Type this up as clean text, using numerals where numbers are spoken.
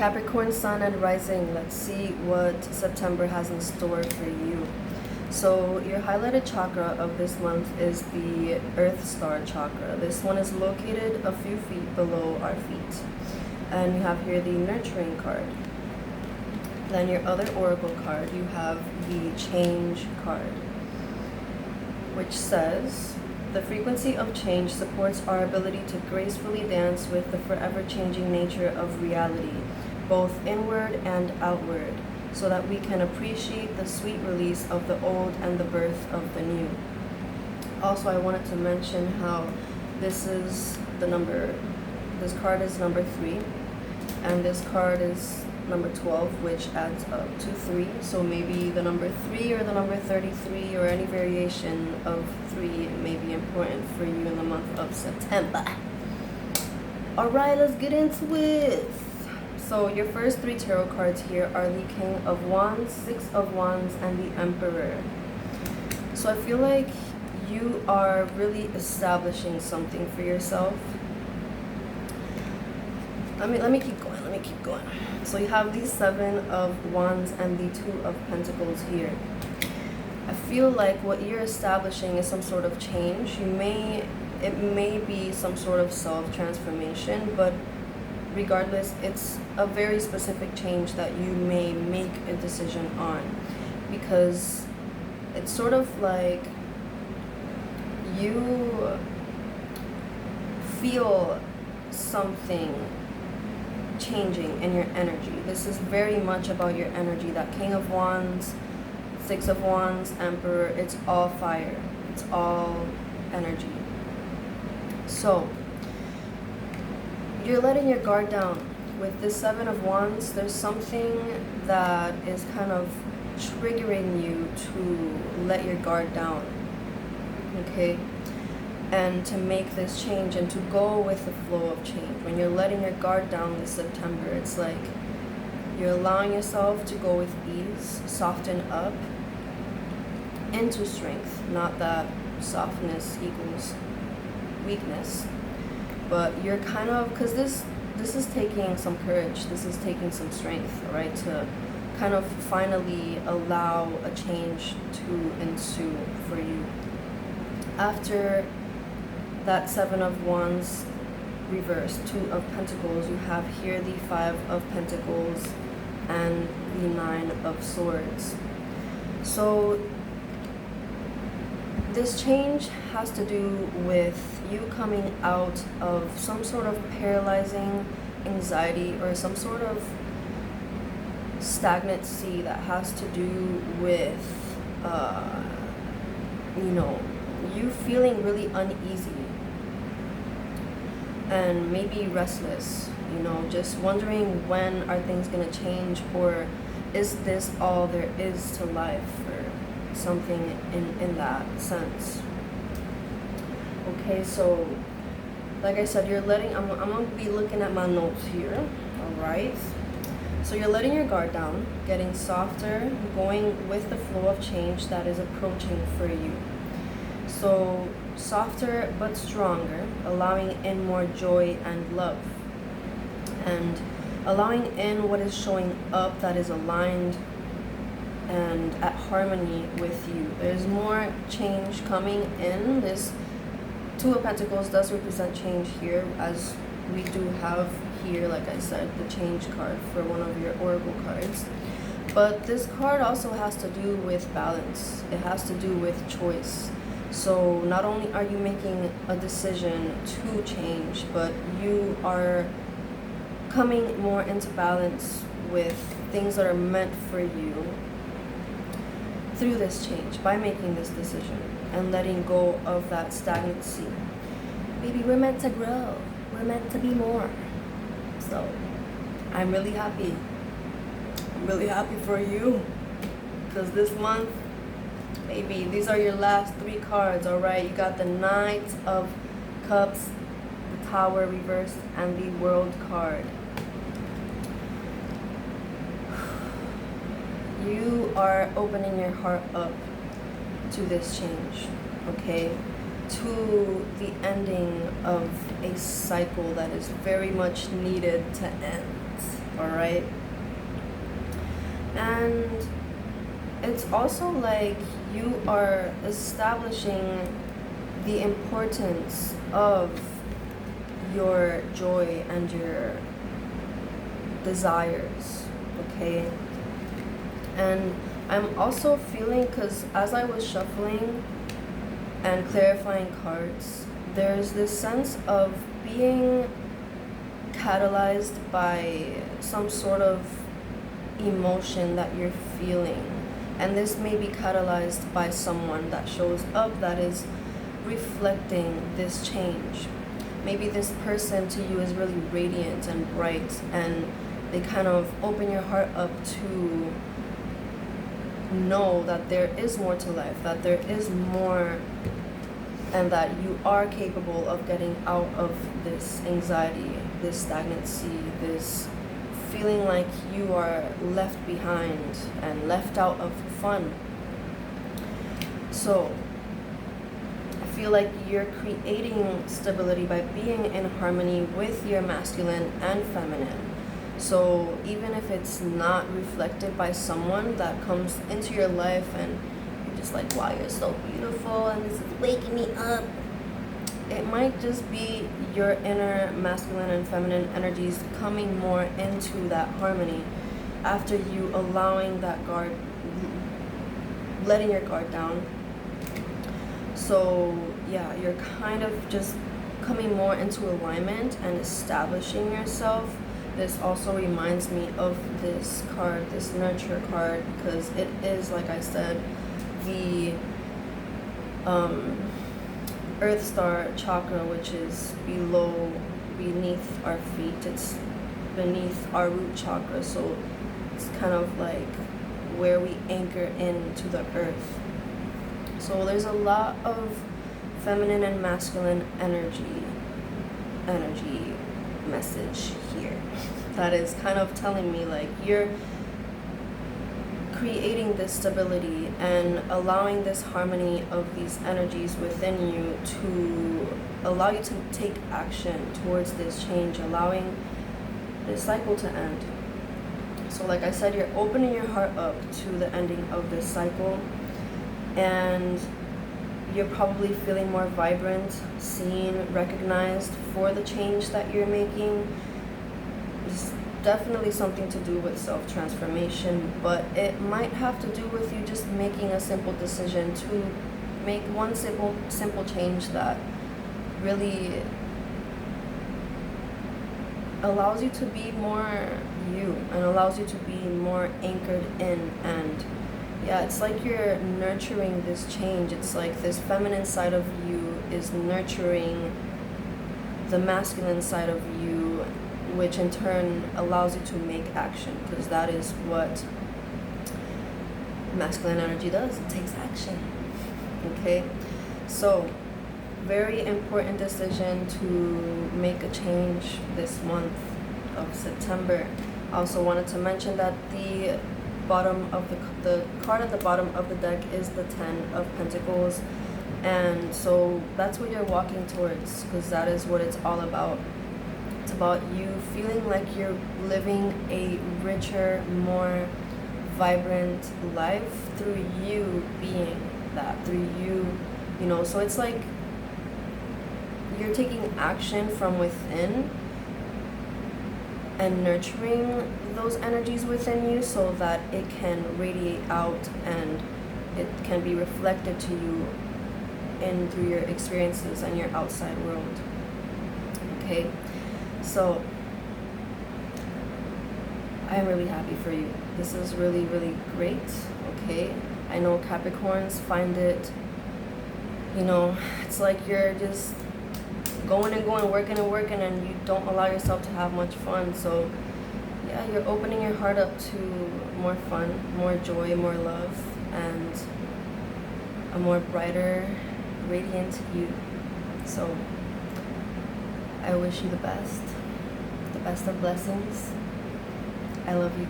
Capricorn sun and rising, let's see what September has in store for you. So your highlighted chakra of this month is the Earth Star chakra. This one is located a few feet below our feet. And you have here the nurturing card. Then your other oracle card, you have the change card, which says, the frequency of change supports our ability to gracefully dance with the forever changing nature of reality, both inward and outward, so that we can appreciate the sweet release of the old and the birth of the new. Also, I wanted to mention how this card is number 3, and this card is number 12, which adds up to 3. So maybe the number 3 or the number 33 or any variation of 3 may be important for you in the month of September. Alright, let's get into it. So your first 3 tarot cards here are the King of Wands, 6 of Wands, and the Emperor. So I feel like you are really establishing something for yourself. Let me keep going. So you have the 7 of Wands and the 2 of Pentacles here. I feel like what you're establishing is some sort of change. It may be some sort of self-transformation, but regardless, it's a very specific change that you may make a decision on, because it's sort of like you feel something changing in your energy. This is very much about your energy. That King of Wands, 6 of Wands, Emperor, it's all fire. It's all energy. So you're letting your guard down. With this 7 of Wands, there's something that is kind of triggering you to let your guard down. Okay? And to make this change and to go with the flow of change. When you're letting your guard down this September, it's like you're allowing yourself to go with ease, soften up into strength. Not that softness equals weakness, but you're kind of, because this is taking some courage, this is taking some strength, right, to kind of finally allow a change to ensue for you. After that 7 of Wands reversed, 2 of Pentacles, you have here the 5 of Pentacles and the 9 of Swords. So this change has to do with you coming out of some sort of paralyzing anxiety or some sort of stagnancy that has to do with you feeling really uneasy and maybe restless, just wondering when are things going to change, or is this all there is to life, or something in that sense. Okay, so like I said, I'm going to be looking at my notes here. Alright, so you're letting your guard down, getting softer, going with the flow of change that is approaching for you. So softer but stronger, allowing in more joy and love, and allowing in what is showing up that is aligned and at harmony with you. There's more change coming in. This 2 of Pentacles does represent change here, as we do have here, like I said, the change card for one of your oracle cards. But this card also has to do with balance. It has to do with choice. So not only are you making a decision to change, but you are coming more into balance with things that are meant for you through this change, by making this decision and letting go of that stagnancy. Baby, we're meant to grow. We're meant to be more. So I'm really happy. I'm really happy for you, because this month, baby, these are your last 3 cards. Alright, you got the Knight of Cups, the Tower reversed, and the World card. You are opening your heart up to this change, okay? To the ending of a cycle that is very much needed to end. all right? And it's also like you are establishing the importance of your joy and your desires, okay? And I'm also feeling, because as I was shuffling and clarifying cards, there's this sense of being catalyzed by some sort of emotion that you're feeling. And this may be catalyzed by someone that shows up that is reflecting this change. Maybe this person to you is really radiant and bright, and they kind of open your heart up to know that there is more to life, that there is more, and that you are capable of getting out of this anxiety, this stagnancy, this feeling like you are left behind and left out of fun. So I feel like you're creating stability by being in harmony with your masculine and feminine. So even if it's not reflected by someone that comes into your life and you're just like, wow, you're so beautiful and this is waking me up, it might just be your inner masculine and feminine energies coming more into that harmony after you allowing that guard, letting your guard down. So yeah, you're kind of just coming more into alignment and establishing yourself. This also reminds me of this card, this nurture card, because it is, like I said, the Earth Star chakra, which is beneath our feet. It's beneath our root chakra, so it's kind of like where we anchor into the earth. So there's a lot of feminine and masculine energy message here that is kind of telling me like you're creating this stability and allowing this harmony of these energies within you to allow you to take action towards this change, allowing this cycle to end. So like I said, you're opening your heart up to the ending of this cycle, and you're probably feeling more vibrant, seen, recognized for the change that you're making. It's definitely something to do with self-transformation, but it might have to do with you just making a simple decision to make one simple change that really allows you to be more you and allows you to be more anchored in. And yeah, it's like you're nurturing this change. It's like this feminine side of you is nurturing the masculine side of you, which in turn allows you to make action, because that is what masculine energy does. It takes action. Okay? So, very important decision to make a change this month of September. I also wanted to mention that the bottom of the card at the bottom of the deck is the 10 of Pentacles, and so that's what you're walking towards, because that is what it's all about. It's about you feeling like you're living a richer, more vibrant life through you being that, through you, you know. So it's like you're taking action from within and nurturing those energies within you so that it can radiate out and it can be reflected to you in through your experiences and your outside world. Okay, so I am really happy for you. This is really, really great. Okay, I know Capricorns find it, you know, it's like you're just going and going, working and working, and you don't allow yourself to have much fun. So yeah, you're opening your heart up to more fun, more joy, more love, and a more brighter, radiant you. So I wish you the best of blessings. I love you.